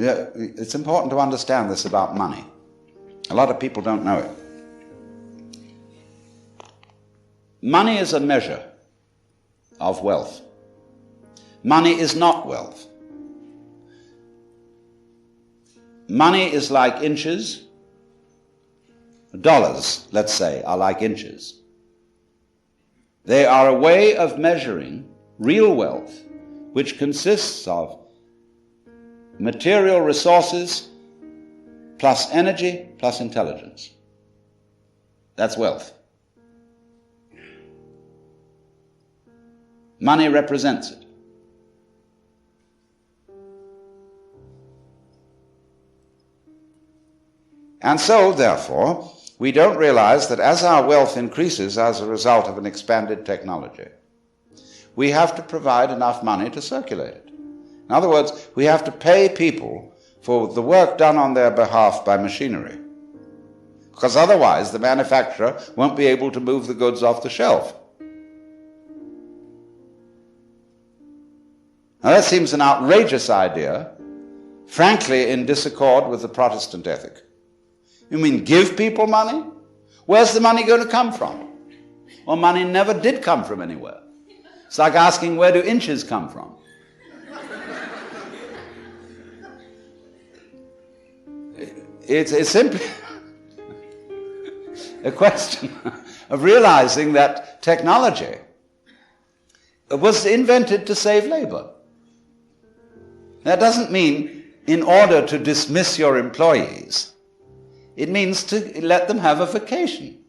it's important to understand this about money. A lot of people don't know it. Money is a measure of wealth. Money is not wealth. Money is like inches. Dollars, let's say, are like inches. They are a way of measuring real wealth, which consists of material resources plus energy plus intelligence. That's wealth. Money represents it. And so, therefore, we don't realize that as our wealth increases as a result of an expanded technology, we have to provide enough money to circulate it. In other words, we have to pay people for the work done on their behalf by machinery, because otherwise the manufacturer won't be able to move the goods off the shelf. Now that seems an outrageous idea, frankly in disaccord with the Protestant ethic. You mean give people money? Where's the money going to come from? Well, money never did come from anywhere. It's like asking, where do inches come from? It's simply a question of realizing that technology was invented to save labor. That doesn't mean in order to dismiss your employees. It means to let them have a vacation.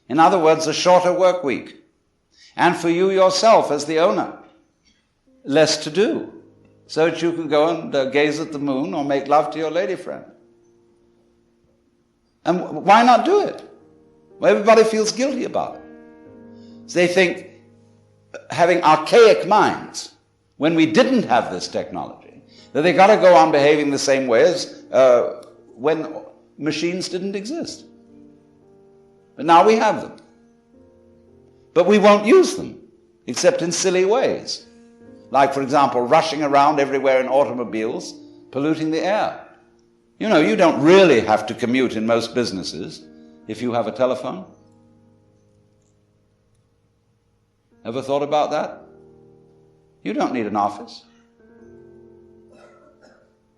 In other words, a shorter work week. And for you yourself as the owner, less to do, so that you can go and gaze at the moon or make love to your lady friend. And why not do it? Well, everybody feels guilty about it. So they think, having archaic minds, when we didn't have this technology, that they got to go on behaving the same way as when machines didn't exist. But now we have them. But we won't use them, except in silly ways. Like, for example, rushing around everywhere in automobiles, polluting the air. You know, you don't really have to commute in most businesses if you have a telephone. Ever thought about that? You don't need an office.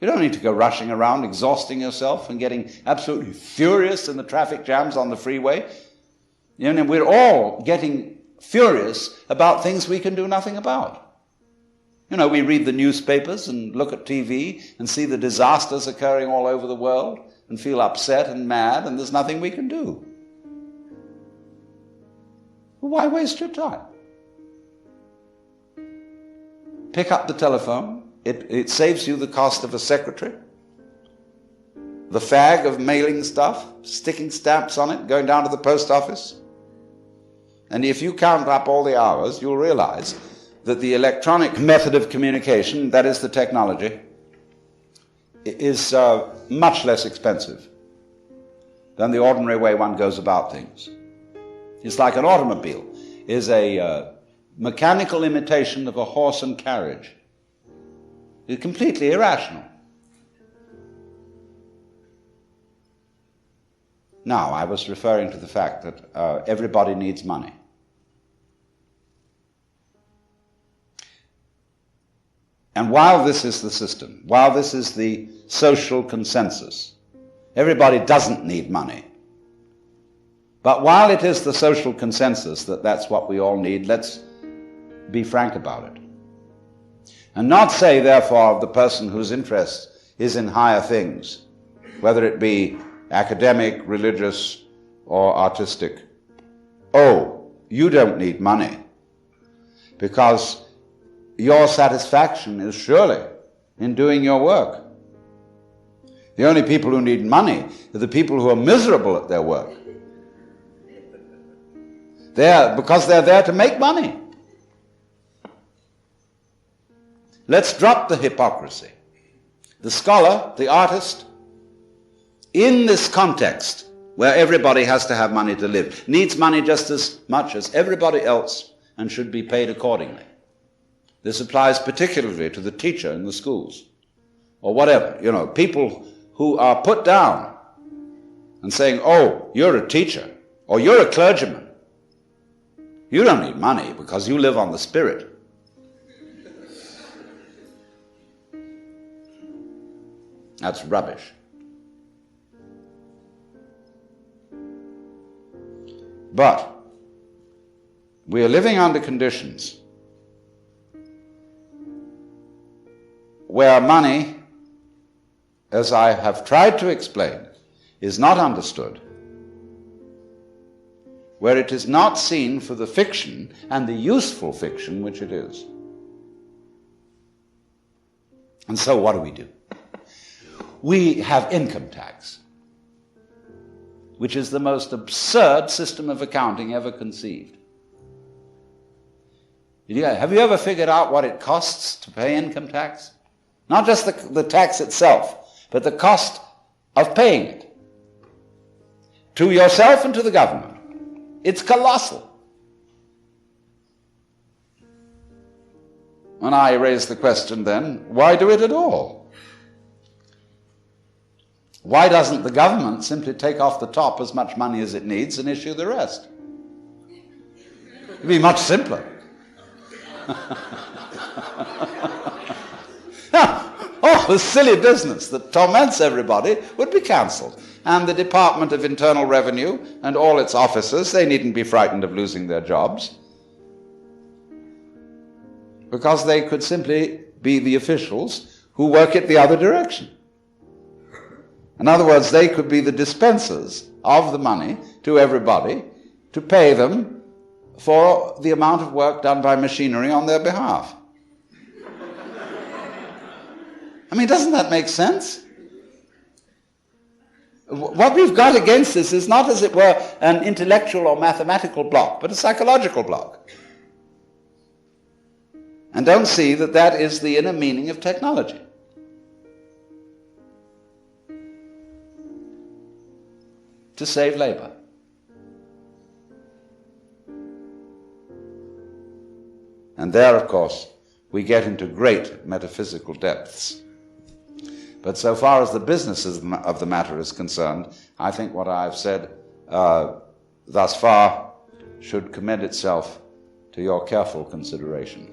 You don't need to go rushing around, exhausting yourself and getting absolutely furious in the traffic jams on the freeway. You know, we're all getting furious about things we can do nothing about. You know, we read the newspapers and look at TV and see the disasters occurring all over the world and feel upset and mad, and there's nothing we can do. Well, why waste your time? Pick up the telephone. It saves you the cost of a secretary, the fag of mailing stuff, sticking stamps on it, going down to the post office. And if you count up all the hours, you'll realize that the electronic method of communication, that is the technology, is much less expensive than the ordinary way one goes about things. It's like an automobile is a mechanical imitation of a horse and carriage. It's completely irrational. Now, I was referring to the fact that everybody needs money. And while this is the system, while this is the social consensus, everybody doesn't need money. But while it is the social consensus that that's what we all need, let's be frank about it. And not say, therefore, of the person whose interest is in higher things, whether it be academic, religious, or artistic, oh, you don't need money, because your satisfaction is surely in doing your work. The only people who need money are the people who are miserable at their work. Because they're there to make money. Let's drop the hypocrisy. The scholar, the artist, in this context where everybody has to have money to live, needs money just as much as everybody else and should be paid accordingly. This applies particularly to the teacher in the schools. or whatever, people who are put down and saying, oh, you're a teacher, or you're a clergyman. You don't need money because you live on the Spirit. That's rubbish. But we are living under conditions where money, as I have tried to explain, is not understood, where it is not seen for the fiction and the useful fiction which it is. And so what do? We have income tax, which is the most absurd system of accounting ever conceived. Have you ever figured out what it costs to pay income tax? Not just the tax itself, but the cost of paying it to yourself and to the government. It's colossal. When I raise the question then, why do it at all? Why doesn't the government simply take off the top as much money as it needs and issue the rest? It'd be much simpler. All the silly business that torments everybody would be cancelled. And the Department of Internal Revenue and all its officers, they needn't be frightened of losing their jobs, because they could simply be the officials who work it the other direction. In other words, they could be the dispensers of the money to everybody to pay them for the amount of work done by machinery on their behalf. I mean, doesn't that make sense? What we've got against this is not, as it were, an intellectual or mathematical block, but a psychological block. And don't see that that is the inner meaning of technology. To save labor. And there, of course, we get into great metaphysical depths. But so far as the business of the matter is concerned, I think what I've said thus far should commend itself to your careful consideration.